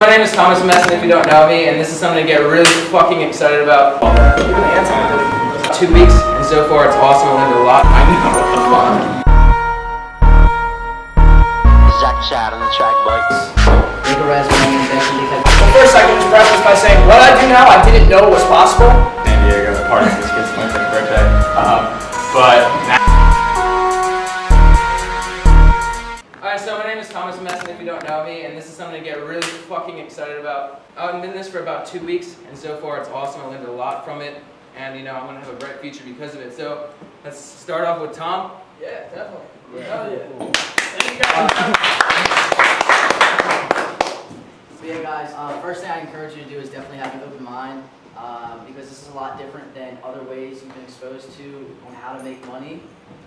My name is Thomas Messon, if you don't know me, and this is something to get really fucking excited about. 2 weeks, and so far it's awesome. I learned a lot. I know, what the fuck. Zach Chad on the track, bikes. Yeager Well, first I can just preface by saying what I do now I didn't know was possible. Yeager, part of this kid's 25th birthday. Alright, so my name is Thomas Messon, if you don't know me, and this is something to get really fucking excited about. I've been in this for about 2 weeks, and so far it's awesome. I learned a lot from it, and you know, I'm going to have a bright future because of it. So, let's start off with Tom. Yeah, definitely. Yeah. Yeah. Thank you guys. So yeah, guys, first thing I encourage you to do is definitely have an open mind, because this is a lot different than other ways you've been exposed to on how to make money.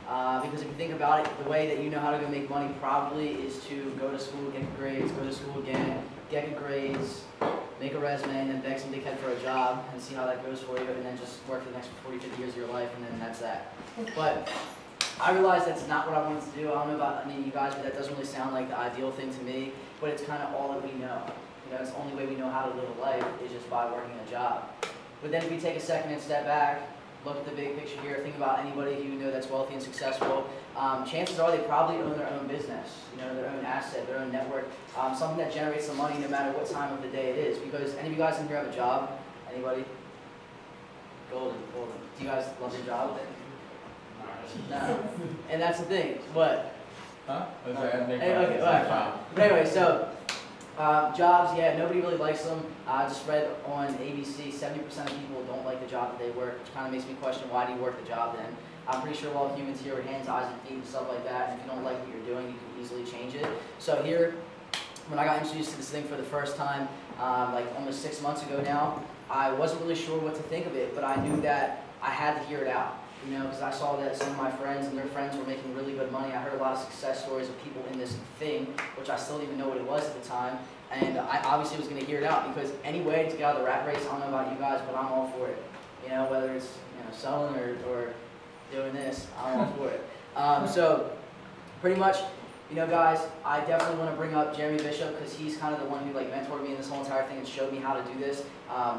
Because if you think about it, the way that you know how to go make money probably is to go to school, get good grades, go to school again, get good grades, make a resume, and then beg some dickhead for a job and see how that goes for you, and then just work for the next 40, 50 years of your life, and then that's that. But I realized that's not what I wanted to do. I don't know about you guys, but that doesn't really sound like the ideal thing to me, but it's kind of all that we know. You know, it's the only way we know how to live a life is just by working a job. But then if we take a second and step back, look at the big picture here, think about anybody you know that's wealthy and successful, chances are they probably own their own business, you know, their own asset, their own network, something that generates some money no matter what time of the day it is. Because any of you guys in here have a job? Anybody? Golden. Do you guys love your job? No. And that's the thing. What? Huh? Okay, all right. But anyway, so jobs, yeah, nobody really likes them. I just read on ABC, 70% of people don't like the job that they work, which kind of makes me question, why do you work the job then? I'm pretty sure we're all humans here with hands, eyes, and feet and stuff like that, and if you don't like what you're doing, you can easily change it. So here, when I got introduced to this thing for the first time, like almost 6 months ago now, I wasn't really sure what to think of it, but I knew that I had to hear it out. You know, because I saw that some of my friends and their friends were making really good money. I heard a lot of success stories of people in this thing, which I still didn't even know what it was at the time. And I obviously was going to hear it out because any way to get out of the rat race, I don't know about you guys, but I'm all for it. You know, whether it's selling or doing this, I'm all for it. So pretty much, guys, I definitely want to bring up Jeremy Bishop because he's kind of the one who mentored me in this whole entire thing and showed me how to do this. I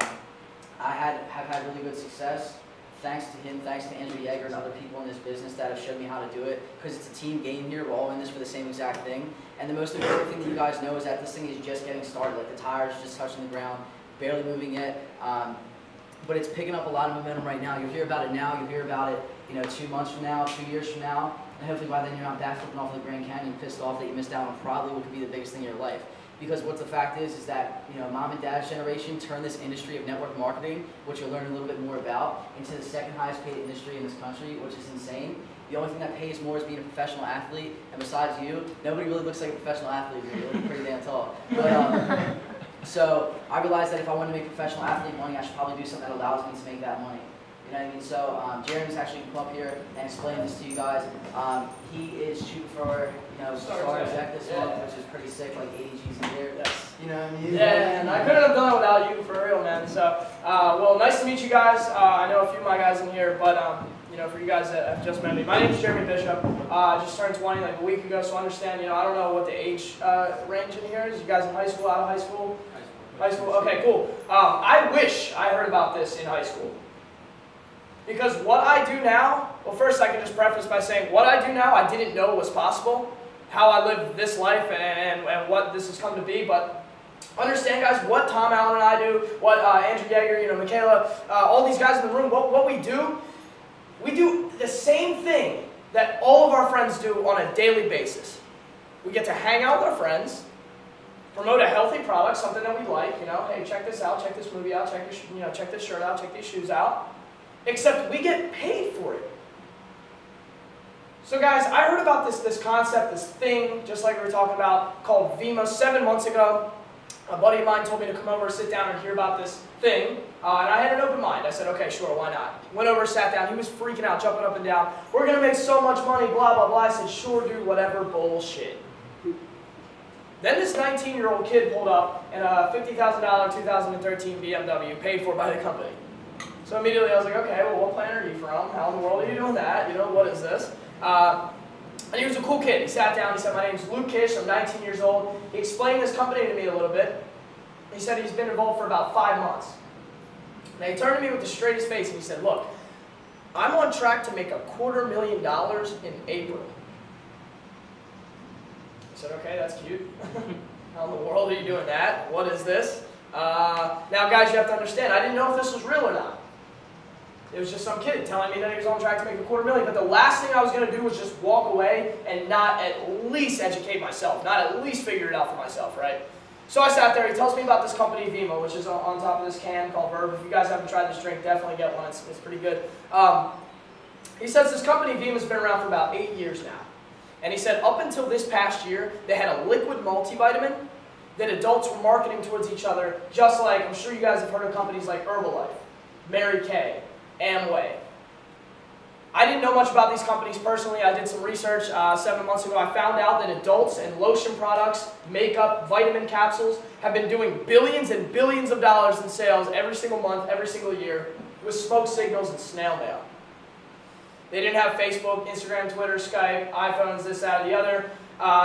have had really good success. Thanks to him, thanks to Yeager and other people in this business that have showed me how to do it, because it's a team game here. We're all in this for the same exact thing. And the most important thing that you guys know is that this thing is just getting started. Like the tires just touching the ground, barely moving yet. But it's picking up a lot of momentum right now. You'll hear about it now. You'll hear about it, 2 months from now, 2 years from now. And hopefully by then you're not backflipping off the Grand Canyon, pissed off that you missed out on probably what could be the biggest thing in your life. Because what the fact is that mom and dad's generation turned this industry of network marketing, which you'll learn a little bit more about, into the second highest paid industry in this country, which is insane. The only thing that pays more is being a professional athlete, and besides you, nobody really looks like a professional athlete. You look pretty damn tall. But, so I realized that if I want to make professional athlete money, I should probably do something that allows me to make that money. You know what I mean? So Jeremy's actually come up here and explain this to you guys. He is shooting for star exec this month, which is pretty sick, like 80 G's a year. Yes. You know what I mean? Yeah, and I couldn't have done it without you, for real, man. So, well, nice to meet you guys. I know a few of my guys in here, but for you guys that have just met me, my name is Jeremy Bishop. I just turned 20 like a week ago, so understand. I don't know what the age range in here is. You guys in high school, out of high school? High school. Okay, cool. I wish I heard about this in high school. Because what I do now, well, first I can just preface by saying what I do now I didn't know was possible, how I live this life and what this has come to be, but understand, guys, what Tom Allen and I do, what Andrew Yeager, Michaela, all these guys in the room, what we do the same thing that all of our friends do on a daily basis. We get to hang out with our friends, promote a healthy product, something that we like, hey, check this out, check this movie out, check this shirt out, check these shoes out. Except we get paid for it. So guys, I heard about this concept, this thing, just like we were talking about, called Vemma 7 months ago. A buddy of mine told me to come over, sit down, and hear about this thing. And I had an open mind. I said, okay, sure, why not? Went over, sat down. He was freaking out, jumping up and down. We're going to make so much money, blah, blah, blah. I said, sure, dude, whatever, bullshit. Then this 19-year-old kid pulled up in a $50,000 2013 BMW paid for by the company. So immediately I was like, okay, well, what planet are you from? How in the world are you doing that? What is this? And he was a cool kid. He sat down, he said, my name's Luke Kish, I'm 19 years old. He explained this company to me a little bit. He said he's been involved for about 5 months. And he turned to me with the straightest face and he said, look, I'm on track to make $250,000 in April. I said, okay, that's cute. How in the world are you doing that? What is this? Now, guys, you have to understand, I didn't know if this was real or not. It was just some kid telling me that he was on track to make $250,000. But the last thing I was going to do was just walk away and not at least educate myself, not at least figure it out for myself, right? So I sat there. He tells me about this company, Vemma, which is on top of this can called Verve. If you guys haven't tried this drink, definitely get one. It's pretty good. He says this company, Vemma, has been around for about 8 years now. And he said up until this past year, they had a liquid multivitamin that adults were marketing towards each other, just like, I'm sure you guys have heard of companies like Herbalife, Mary Kay, Amway. I didn't know much about these companies personally. I did some research 7 months ago. I found out that adults and lotion products, makeup, vitamin capsules have been doing billions and billions of dollars in sales every single month, every single year, with smoke signals and snail mail. They didn't have Facebook, Instagram, Twitter, Skype, iPhones, this, that, or the other.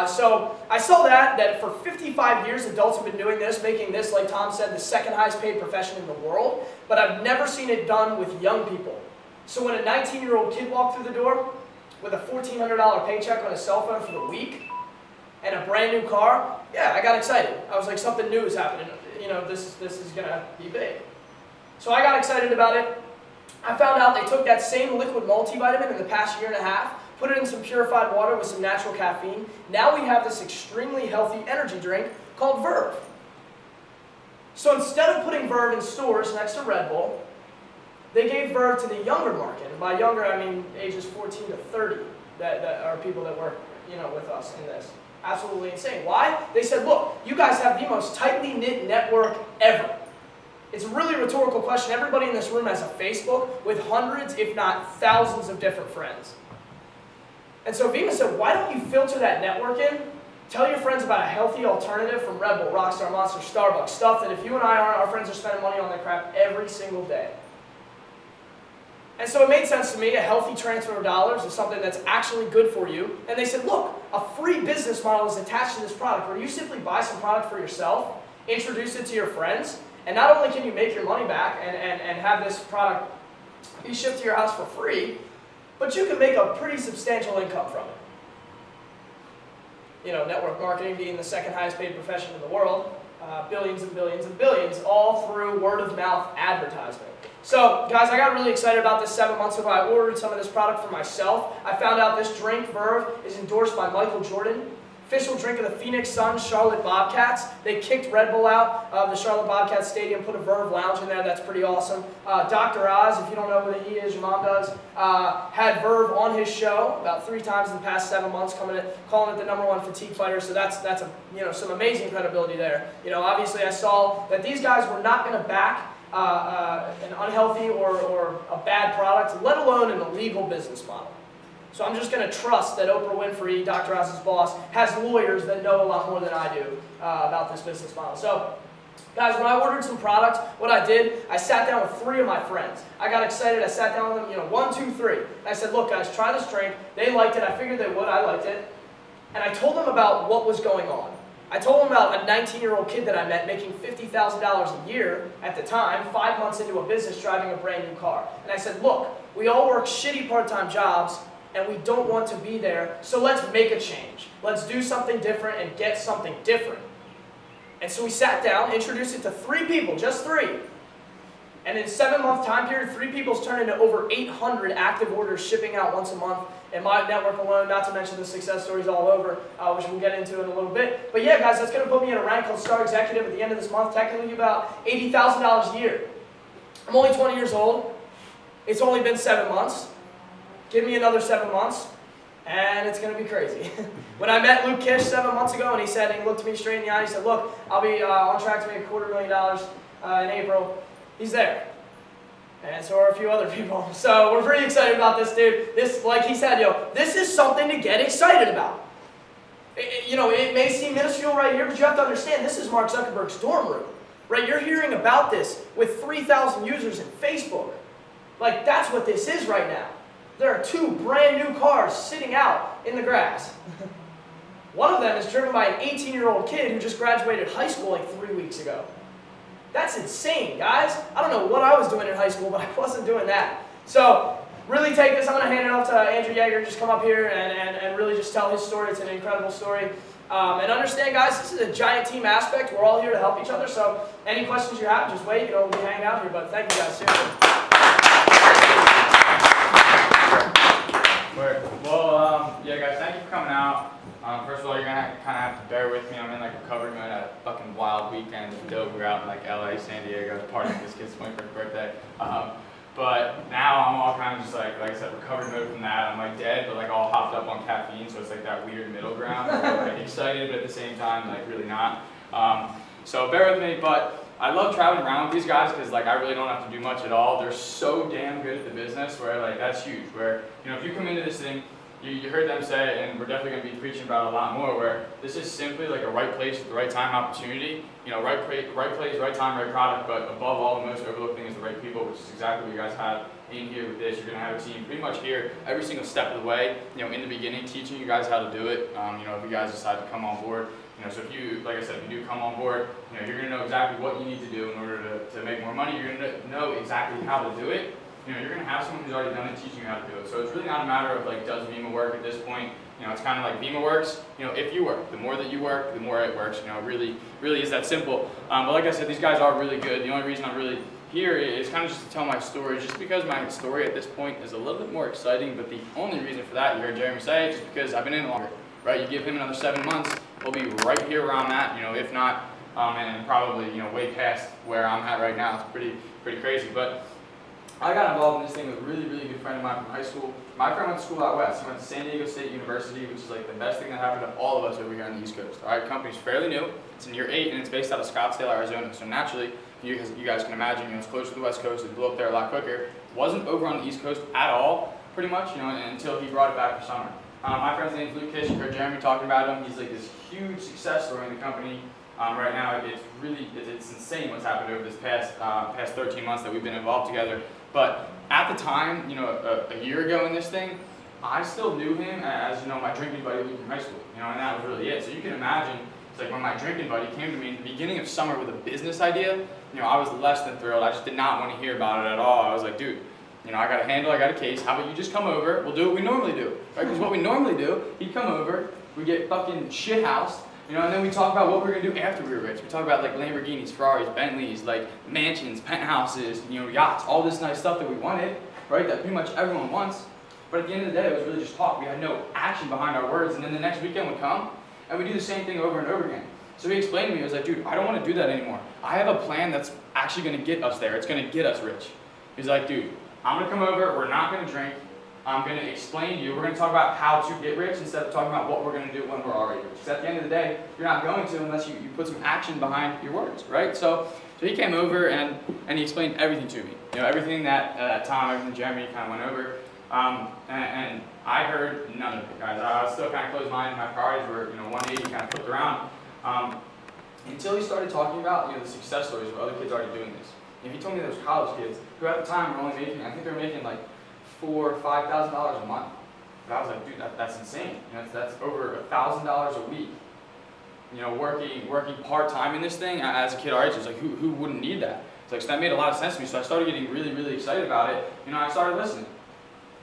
So I saw that for 55 years, adults have been doing this, making this, like Tom said, the second highest paid profession in the world. But I've never seen it done with young people. So when a 19-year-old kid walked through the door with a $1,400 paycheck on his cell phone for the week and a brand new car, yeah, I got excited. I was like, something new is happening. You know, this is going to be big. So I got excited about it. I found out they took that same liquid multivitamin in the past year and a half, put it in some purified water with some natural caffeine. Now we have this extremely healthy energy drink called Verve. So instead of putting Verve in stores next to Red Bull, they gave Verve to the younger market. And by younger, I mean ages 14 to 30 that are people that work, you know, with us in this. Absolutely insane. Why? They said, look, you guys have the most tightly knit network ever. It's a really rhetorical question. Everybody in this room has a Facebook with hundreds, if not thousands, of different friends. And so Vemma said, why don't you filter that network in? Tell your friends about a healthy alternative from Red Bull, Rockstar, Monster, Starbucks, stuff that if you and I aren't, our friends are spending money on that crap every single day. And so it made sense to me, a healthy transfer of dollars is something that's actually good for you. And they said, look, a free business model is attached to this product where you simply buy some product for yourself, introduce it to your friends, and not only can you make your money back and have this product be shipped to your house for free, but you can make a pretty substantial income from it. You know, network marketing being the second highest paid profession in the world, billions and billions and billions, all through word of mouth advertisement. So, guys, I got really excited about this 7 months ago. I ordered some of this product for myself. I found out this drink, Verve, is endorsed by Michael Jordan, official drink of the Phoenix Suns Charlotte Bobcats. They kicked Red Bull out of the Charlotte Bobcats Stadium, put a Verve lounge in there. That's pretty awesome. Dr. Oz, if you don't know who he is, your mom does, had Verve on his show about 3 times in the past 7 months, calling it the #1 fatigue fighter. So that's a, you know, some amazing credibility there. You know, obviously I saw that these guys were not going to back an unhealthy or a bad product, let alone an illegal business model. So I'm just going to trust that Oprah Winfrey, Dr. Oz's boss, has lawyers that know a lot more than I do about this business model. So, guys, when I ordered some products, what I did, I sat down with 3 of my friends. I got excited. I sat down with them, you know, 1, 2, 3. And I said, look, guys, try this drink. They liked it. I figured they would. I liked it. And I told them about what was going on. I told them about a 19-year-old kid that I met making $50,000 a year at the time, 5 months into a business, driving a brand new car. And I said, look, we all work shitty part-time jobs, and we don't want to be there, so let's make a change. Let's do something different and get something different. And so we sat down, introduced it to 3 people, just 3. And in a 7-month time period, 3 people's turned into over 800 active orders shipping out once a month in my network alone, not to mention the success stories all over, which we'll get into in a little bit. But yeah, guys, that's going to put me in a rank called Star Executive at the end of this month, technically about $80,000 a year. I'm only 20 years old. It's only been 7 months. Give me another 7 months, and it's going to be crazy. When I met Luke Kish 7 months ago, and he said, and he looked me straight in the eye, he said, look, I'll be on track to make $250,000 in April. He's there. And so are a few other people. So we're pretty excited about this, dude. This, like he said, yo, this is something to get excited about. You know, it may seem minuscule right here, but you have to understand, this is Mark Zuckerberg's dorm room. Right? You're hearing about this with 3,000 users in Facebook. Like, that's what this is right now. There are 2 brand new cars sitting out in the grass. One of them is driven by an 18-year-old kid who just graduated high school like 3 weeks ago. That's insane, guys. I don't know what I was doing in high school, but I wasn't doing that. So really take this. I'm going to hand it off to Andrew Yeager. Just come up here and really just tell his story. It's an incredible story. And understand, guys, this is a giant team aspect. We're all here to help each other. So any questions you have, just wait. We'll be hanging out here. But thank you, guys. Seriously. Yeah, guys, thank you for coming out. First of all, you're gonna kind of have to bear with me. I'm in like recovery mode. I had a fucking wild weekend. We're out in like LA, San Diego, partying with this kid's 21st birthday. But now I'm all kind of just like I said, recovery mode from that. I'm like dead, but like all hopped up on caffeine, so it's like that weird middle ground. Like excited, but at the same time, like really not. So bear with me, but I love traveling around with these guys because like I really don't have to do much at all. They're so damn good at the business where like that's huge. Where if you come into this thing, you heard them say, and we're definitely going to be preaching about it a lot more, where this is simply like a right place at the right time opportunity. Right place, right time, right product, but above all, the most overlooked thing is the right people, which is exactly what you guys have in here with this. You're going to have a team pretty much here every single step of the way, in the beginning, teaching you guys how to do it. If you guys decide to come on board, so if you, like I said, if you do come on board, you're going to know exactly what you need to do in order to make more money. You're going to know exactly how to do it. You're going to have someone who's already done it teaching you how to do it. So it's really not a matter of like, does Vemma work at this point? It's kind of like Vemma works, if you work. The more that you work, the more it works. It really is that simple. But like I said, these guys are really good. The only reason I'm really here is kind of just to tell my story, just because my story at this point is a little bit more exciting, but the only reason for that, you heard Jeremy say, is just because I've been in longer, right? You give him another 7 months, we'll be right here around that, if not, and probably, way past where I'm at right now. It's pretty crazy. But I got involved in this thing with a really, really good friend of mine from high school. My friend went to school out west. He went to San Diego State University, which is like the best thing that happened to all of us over here on the East Coast. All right, company's fairly new. It's in year 8, and it's based out of Scottsdale, Arizona. So naturally, you guys can imagine, it's closer to the West Coast. It blew up there a lot quicker. Wasn't over on the East Coast at all, pretty much, until he brought it back for summer. My friend's name is Luke Kish. You heard Jeremy talking about him. He's like this huge success story in the company. Right now, it's insane what's happened over this past 13 months that we've been involved together. But at the time, a year ago in this thing, I still knew him as, my drinking buddy Luke from high school, and that was really it. So you can imagine, it's like when my drinking buddy came to me in the beginning of summer with a business idea, I was less than thrilled. I just did not want to hear about it at all. I was like, dude, I got a handle, I got a case, how about you just come over, we'll do what we normally do, right? Because what we normally do, he'd come over, we get fucking shit-housed, and then we talk about what we're going to do after we were rich. We talk about like Lamborghinis, Ferraris, Bentleys, like mansions, penthouses, yachts, all this nice stuff that we wanted, right? That pretty much everyone wants. But at the end of the day, it was really just talk. We had no action behind our words. And then the next weekend would come, and we do the same thing over and over again. So he explained to me, he was like, dude, I don't want to do that anymore. I have a plan that's actually going to get us there. It's going to get us rich. He's like, dude, I'm going to come over. We're not going to drink. I'm going to explain to you. We're going to talk about how to get rich instead of talking about what we're going to do when we're already rich. Because at the end of the day, you're not going to unless you put some action behind your words, right? So he came over and he explained everything to me. Everything that Tom, everything Jeremy kind of went over. And I heard none of it, guys. I was still kind of closed-minded. My priorities were, 180 kind of flipped around. Until he started talking about, the success stories of other kids already doing this. He told me there was college kids who at the time were only making, I think they were making like $4,000 or $5,000 a month. But I was like, dude, that's insane. That's over $1,000 a week. Working part-time in this thing as a kid our age. It's like, who wouldn't need that? It's like, so that made a lot of sense to me. So I started getting really, really excited about it. I started listening.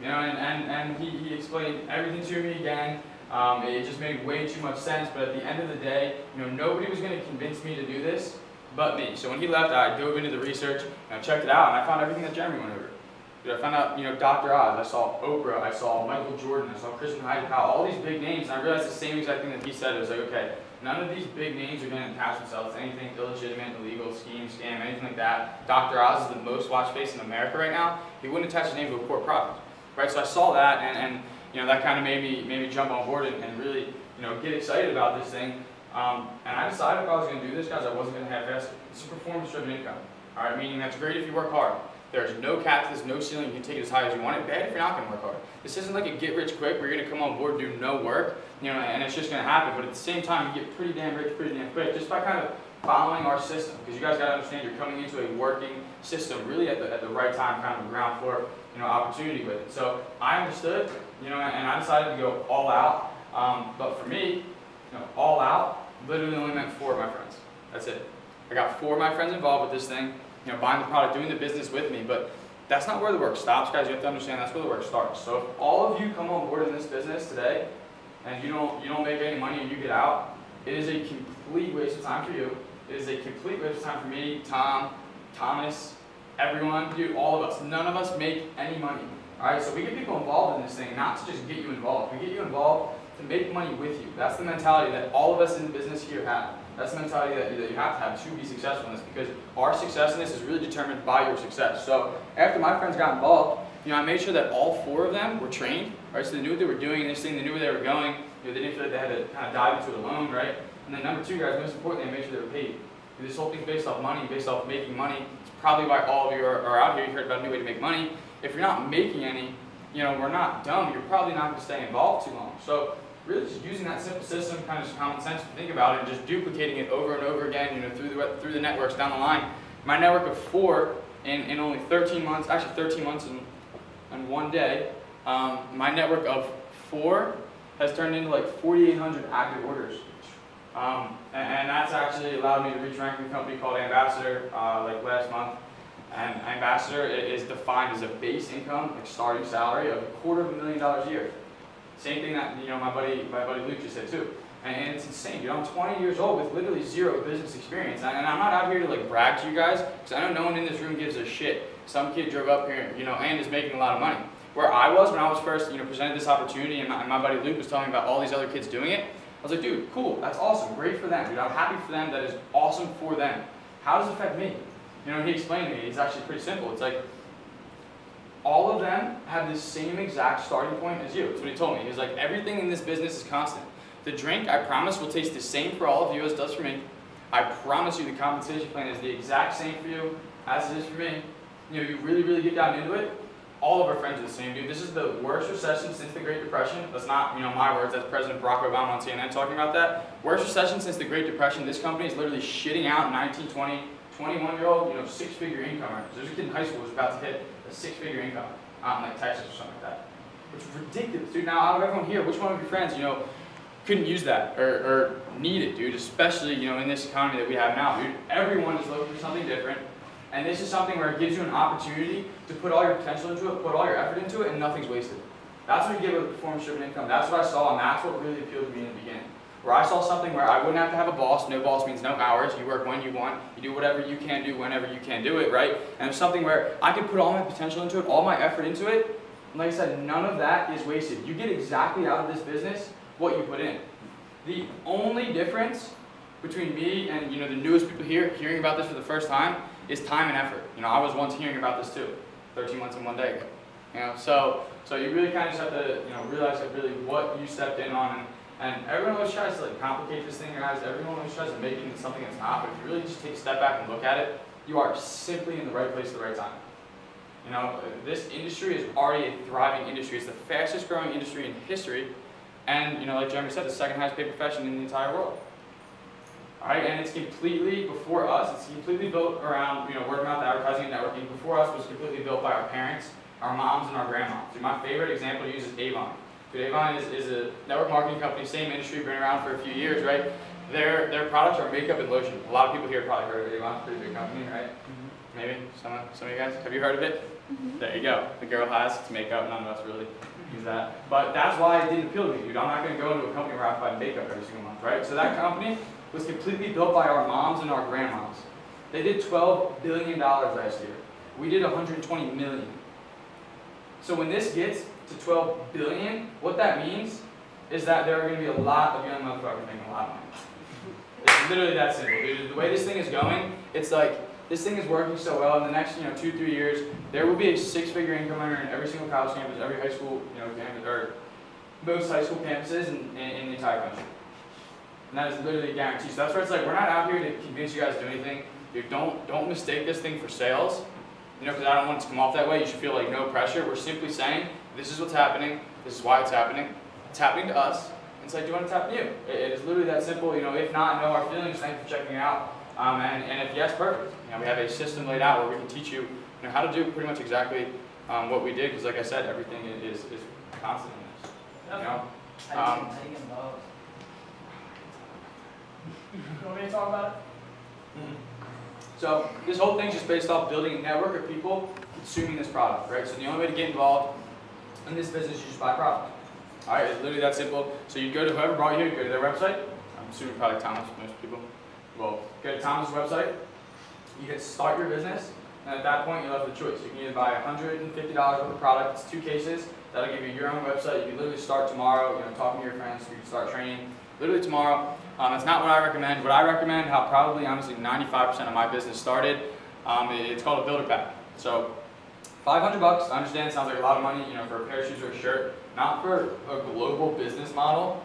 And he explained everything to me again. It just made way too much sense. But at the end of the day, nobody was going to convince me to do this but me. So when he left, I dove into the research, and I checked it out, and I found everything that Jeremy went over. Dude, I found out, Dr. Oz, I saw Oprah, I saw Michael Jordan, I saw Christian Heideppel, all these big names, and I realized the same exact thing that he said. It was like, okay, none of these big names are going to attach themselves to anything illegitimate, illegal, scheme, scam, anything like that. Dr. Oz is the most watched face in America right now. He wouldn't attach his name to a poor product, right? So I saw that, and that kind of made me jump on board and really, get excited about this thing. And I decided if I was going to do this, guys, I wasn't going to half-ass it. It's a performance-driven income, all right? Meaning that's great if you work hard. There's no cap to this, no ceiling. You can take it as high as you want it. Bad if you're not going to work hard. This isn't like a get-rich-quick where you're going to come on board, do no work, and it's just going to happen. But at the same time, you get pretty damn rich, pretty damn quick, just by kind of following our system. Because you guys got to understand, you're coming into a working system, really at the right time, kind of a ground floor, opportunity with it. So I understood, and I decided to go all out. But for me, all out literally only meant 4 of my friends. That's it. I got 4 of my friends involved with this thing, you know, buying the product, doing the business with me, but that's not where the work stops, guys. You have to understand that's where the work starts. So if all of you come on board in this business today, and you don't make any money and you get out, it is a complete waste of time for you. It is a complete waste of time for me, Tom, Thomas, everyone, dude, all of us. None of us make any money. Alright, so we get people involved in this thing, not to just get you involved. We get you involved to make money with you. That's the mentality that all of us in the business here have. That's the mentality that you have to have to be successful in this, because our success in this is really determined by your success. So after my friends got involved, you know, I made sure that all 4 of them were trained, right? So they knew what they were doing in this thing, they knew where they were going, you know, they didn't feel like they had to kind of dive into it alone, right? And then number 2, guys, most importantly, I made sure they were paid. This whole thing's based off money, based off making money. It's probably why all of you are out here. You heard about a new way to make money. If you're not making any, you know, we're not dumb. You're probably not going to stay involved too long. So really just using that simple system, kind of just common sense to think about it, and just duplicating it over and over again, you know, through the networks down the line. My network of 4 in only 13 months, actually 13 months and 1 day, my network of 4 has turned into like 4,800 active orders. And that's actually allowed me to reach rank with a company called Ambassador like last month. And Ambassador is defined as a base income, like starting salary of $250,000 a year. Same thing that, you know, my buddy Luke just said too. And it's insane, dude. I'm 20 years old with literally 0 business experience. And I'm not out here to like brag to you guys, because I know no one in this room gives a shit. Some kid drove up here, you know, and is making a lot of money. Where I was when I was first, you know, presented this opportunity, and my buddy Luke was telling me about all these other kids doing it, I was like, dude, cool, that's awesome, great for them, dude. I'm happy for them, that is awesome for them. How does it affect me? You know, he explained to me, it's actually pretty simple. It's like, all of them have the same exact starting point as you. That's what he told me. He was like, everything in this business is constant. The drink, I promise, will taste the same for all of you as it does for me. I promise you the compensation plan is the exact same for you as it is for me. You know, you really, really get down into it. All of our friends are the same, dude. This is the worst recession since the Great Depression. That's not, you know, my words. That's President Barack Obama on CNN talking about that. Worst recession since the Great Depression. This company is literally shitting out 19, 20, 21-year-old, you know, 6-figure income earners. There's a kid in high school who's about to hit a 6-figure income out in like Texas or something like that. Which is ridiculous, dude. Now, out of everyone here, which one of your friends, you know, couldn't use that or need it, dude? Especially, you know, in this economy that we have now, dude. Everyone is looking for something different. And this is something where it gives you an opportunity to put all your potential into it, put all your effort into it, and nothing's wasted. That's what you get with performance-driven income. That's what I saw, and that's what really appealed to me in the beginning. Where I saw something where I wouldn't have to have a boss. No boss means no hours. You work when you want. You do whatever you can do whenever you can do it, right? And it's something where I could put all my potential into it, all my effort into it. And like I said, none of that is wasted. You get exactly out of this business what you put in. The only difference between me and, you know, the newest people here hearing about this for the first time is time and effort. You know, I was once hearing about this too, 13 months and 1 day ago. You know, so you really kind of just have to, you know, realize that really what you stepped in on, and everyone always tries to like complicate this thing, guys. Everyone always tries to make it into something it's not. But if you really just take a step back and look at it, you are simply in the right place at the right time. You know, this industry is already a thriving industry. It's the fastest growing industry in history, and you know, like Jeremy said, the second highest paid profession in the entire world. Alright, and it's completely, before us, it's completely built around, you know, word of mouth advertising and networking. Before us was completely built by our parents, our moms, and our grandmoms. Dude, my favorite example to use is Avon. Dude, Avon is a network marketing company, same industry, been around for a few years, right? Their products are makeup and lotion. A lot of people here probably heard of Avon, pretty big company, right? Mm-hmm. Maybe, some of you guys, have you heard of it? Mm-hmm. There you go. The girl has, it's makeup, none of us really use that. But that's why it didn't appeal to me, dude. I'm not going to go into a company where I have to buy makeup every single month, right? So that company was completely built by our moms and our grandmoms. They did $12 billion last year. We did $120 million. So when this gets to $12 billion, what that means is that there are going to be a lot of young motherfuckers making a lot of money. It's literally that simple, dude. The way this thing is going, it's like, this thing is working so well. In the next, 2-3 years, there will be a 6-figure income earner in every single college campus, every high school, campus, or most high school campuses in the entire country. And that is literally a guarantee. So that's where it's like, we're not out here to convince you guys to do anything. Dude, don't mistake this thing for sales. Because I don't want it to come off that way. You should feel like no pressure. We're simply saying, this is what's happening. This is why it's happening. It's happening to us. And it's like, do you want it to happen to you? It is literally that simple. If not, know our feelings. Thanks for checking it out. And if yes, perfect. We have a system laid out where we can teach you, how to do pretty much exactly what we did. Because like I said, everything is constant in this. How do you get involved? You want me to talk about it? Mm-hmm. So this whole thing's just based off building a network of people consuming this product, right? So the only way to get involved in this business is just buy product. All right, it's literally that simple. So you go to whoever brought you here, you go to their website. I'm assuming probably Thomas, most people. Well, go to Thomas' website. You hit start your business, and at that point you're left with a choice. You can either buy $150 worth of product. It's 2 cases. That'll give you your own website. You can literally start tomorrow. You know, talking to your friends. You can start training literally tomorrow. That's not what I recommend. What I recommend, how probably honestly 95% of my business started, it's called a builder pack. So $500. I understand it sounds like a lot of money, you know, for a pair of shoes or a shirt. Not for a global business model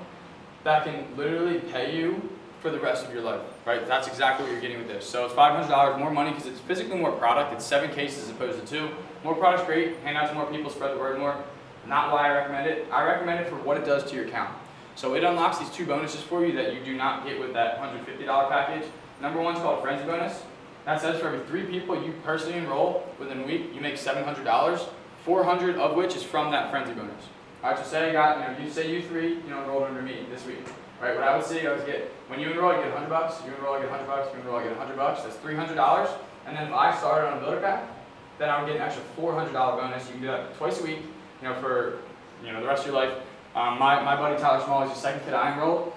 that can literally pay you for the rest of your life, right? That's exactly what you're getting with this. So it's $500 more money because it's physically more product. It's 7 cases as opposed to 2. More product's great. Hand out to more people. Spread the word more. Not why I recommend it. I recommend it for what it does to your account. So it unlocks these 2 bonuses for you that you do not get with that $150 package. Number 1 is called Frenzy Bonus. That says for every 3 people you personally enroll within a week, you make $700. 400 of which is from that Frenzy Bonus. All right, so say I got, you say you 3, enrolled under me this week. Right, what I would say, when you enroll, you get $100. You enroll, you get $100. You enroll, you get $100. That's $300. And then if I started on a builder pack, then I would get an extra $400 bonus. You can do that twice a week, for the rest of your life. My buddy Tyler Small is the 2nd kid I enrolled.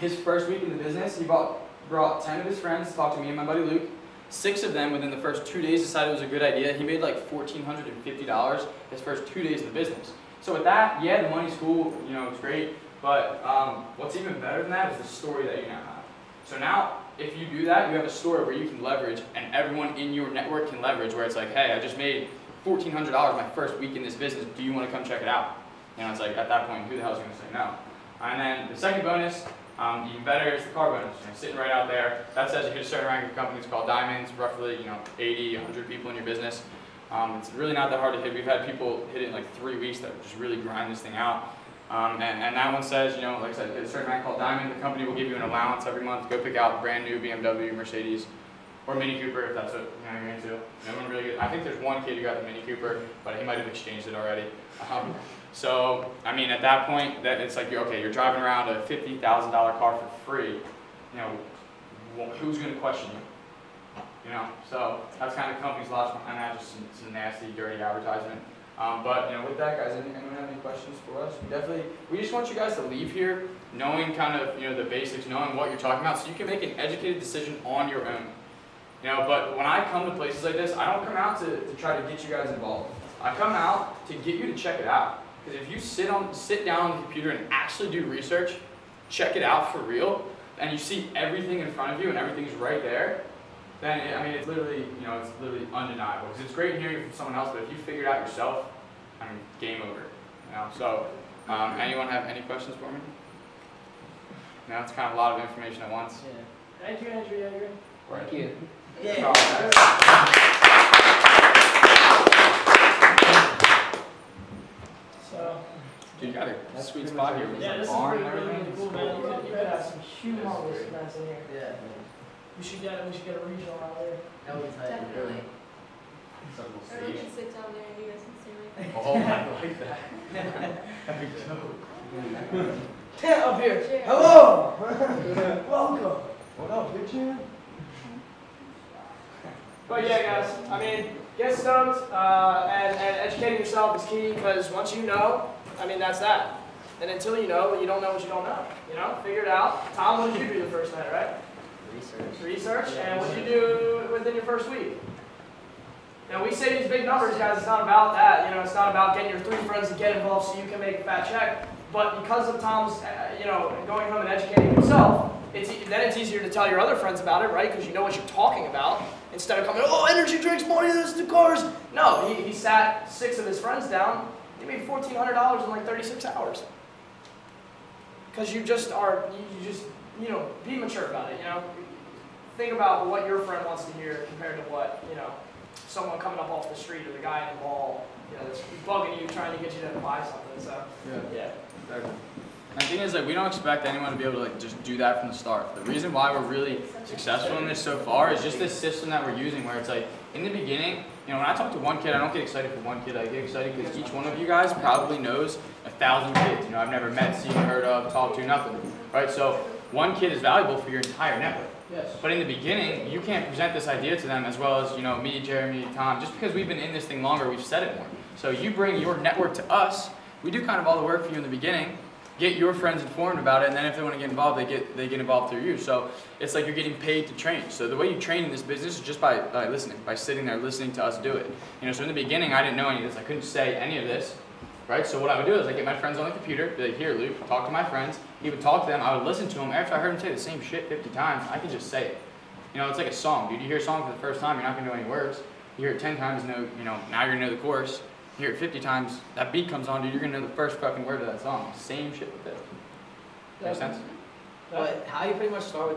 His first week in the business, he brought 10 of his friends to talk to me and my buddy Luke. 6 of them within the first 2 days decided it was a good idea. He made like $1,450 his first 2 days in the business. So with that, yeah, the money's cool, it's great. But what's even better than that is the story that you now have. So now, if you do that, you have a story where you can leverage, and everyone in your network can leverage, where it's like, hey, I just made $1,400 my first week in this business. Do you want to come check it out? It's like, at that point, who the hell is going to say no? And then the second bonus, even better, is the car bonus. Sitting right out there. That says you hit a certain rank of companies called diamonds, roughly 80, 100 people in your business. It's really not that hard to hit. We've had people hit it in like 3 weeks that just really grind this thing out. And that one says, like I said, hit a certain rank called diamond. The company will give you an allowance every month. Go pick out brand new BMW, Mercedes, or Mini Cooper if that's what you're into. No one really good. I think there's one kid who got the Mini Cooper, but he might have exchanged it already. So I mean, at that point, that it's like you're driving around a $50,000 car for free. Who's going to question you? So that's kind of company's logic behind that. Just some nasty, dirty advertisement. But with that, guys, anyone have any questions for us? We just want you guys to leave here knowing kind of the basics, knowing what you're talking about, so you can make an educated decision on your own. But when I come to places like this, I don't come out to try to get you guys involved. I come out to get you to check it out. Because if you sit down on the computer and actually do research, check it out for real, and you see everything in front of you and everything's right there, then it's literally undeniable. Because it's great hearing from someone else, but if you figure it out yourself, game over. So anyone have any questions for me? No, it's kind of a lot of information at once. Yeah. Thank you, Andrew Yeager. Thank you. Yeah. So. Dude, you got a sweet spot here with Yeah, this the is barn really, and really everything. cool, man. You could have some huge events in here. Yeah. We should get a regional out there. That would be tight, really. Or we can sit down there and you guys can see me. Oh, I like that. That'd be dope. Up here. Cheers. Hello. Welcome. What up, bitch? But yeah, guys, get stoked, and educating yourself is key, because once you know, that's that. And until you know, you don't know what you don't know. Figure it out. Tom, what did you do the first night, right? Research, and what did you do within your first week? Now, we say these big numbers, guys, it's not about that. It's not about getting your 3 friends to get involved so you can make a fat check. But because of Tom's, going home and educating himself, then it's easier to tell your other friends about it, right? Because you know what you're talking about. Instead of coming, oh, energy drinks, money, this, the cars. No, he sat 6 of his friends down. He made $1,400 in like 36 hours. Because you just be mature about it, Think about what your friend wants to hear compared to what, someone coming up off the street or the guy in the mall, that's bugging you, trying to get you to buy something. So, yeah. Exactly. And the thing is, we don't expect anyone to be able to just do that from the start. The reason why we're really successful in this so far is just this system that we're using, where it's in the beginning, when I talk to one kid, I don't get excited for one kid. I get excited because each one of you guys probably knows 1,000 kids. I've never met, seen, heard of, talked to, nothing. Right? So one kid is valuable for your entire network. Yes. But in the beginning, you can't present this idea to them as well as, you know, me, Jeremy, Tom, just because we've been in this thing longer, we've said it more. So you bring your network to us, we do kind of all the work for you in the beginning, get your friends informed about it, and then if they want to get involved, they get involved through you. So it's like you're getting paid to train. So the way you train in this business is just by listening, by sitting there listening to us do it. You know, so in the beginning, I didn't know any of this. I couldn't say any of this, right? So what I would do is I get my friends on the computer, be like, here, Luke, talk to my friends. He would talk to them. I would listen to them. After I heard him say the same shit 50 times, I could just say it. You know, it's like a song, dude. You hear a song for the first time, you're not going to know any words. You hear it 10 times, now you're going to know the chorus. You hear it 50 times, that beat comes on, dude, you're going to know the first fucking word of that song. Same shit with this. Make sense? But how you pretty much start with